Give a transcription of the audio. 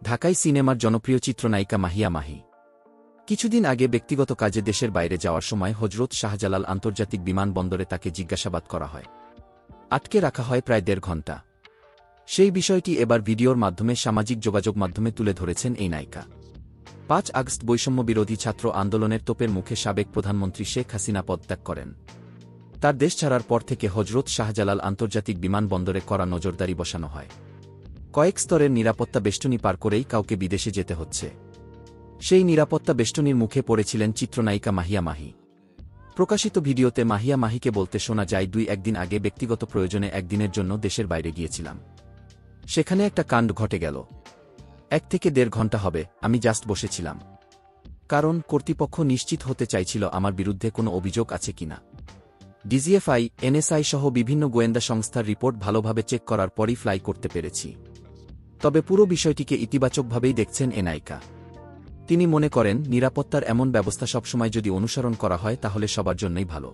ঢাকাই সিনেমার জনপ্রিয় চিত্রনায়িকা মাহিয়া মাহি কিছুদিন আগে ব্যক্তিগত কাজে দেশের বাইরে যাওয়ার সময় হজরত শাহজালাল আন্তর্জাতিক বিমানবন্দরে তাকে জিজ্ঞাসাবাদ করা হয়। আটকে রাখা হয় প্রায় ১.৫ ঘণ্টা। সেই বিষয়টি এবার ভিডিওর মাধ্যমে সামাজিক যোগাযোগ মাধ্যমে তুলে ধরেছেন এই নায়িকা। ৫ আগস্ট বৈষম্যবিরোধী ছাত্র আন্দোলনের তোপের মুখে সাবেক প্রধানমন্ত্রী শেখ হাসিনা পদত্যাগ করেন। তার দেশ ছাড়ার পর থেকে হজরত শাহজালাল আন্তর্জাতিক বিমানবন্দরে কড়া নজরদারি বসানো হয়। কয়েক স্তরের নিরাপত্তা বেষ্টনী পার করেই কাউকে বিদেশে যেতে হচ্ছে। সেই নিরাপত্তা বেষ্টনীর মুখে পড়েছিলেন চিত্রনায়িকা মাহিয়া মাহি। প্রকাশিত ভিডিওতে মাহিয়া মাহিকে বলতে শোনা যায়, ২-১ দিন আগে ব্যক্তিগত প্রয়োজনে একদিনের জন্য দেশের বাইরে গিয়েছিলাম। সেখানে একটা কাণ্ড ঘটে গেল। ১ থেকে ১.৫ ঘণ্টা হবে আমি জাস্ট বসেছিলাম, কারণ কর্তৃপক্ষ নিশ্চিত হতে চাইছিল আমার বিরুদ্ধে কোনো অভিযোগ আছে কিনা। ডিজিএফআই, এনএসআই সহ বিভিন্ন গোয়েন্দা সংস্থার রিপোর্ট ভালোভাবে চেক করার পরই ফ্লাই করতে পেরেছি। তবে পুরো বিষয়টিকে ইতিবাচকভাবেই দেখছেন এ নায়িকা। তিনি মনে করেন, নিরাপত্তার এমন ব্যবস্থা সবসময় যদি অনুসরণ করা হয় তাহলে সবার জন্যই ভালো।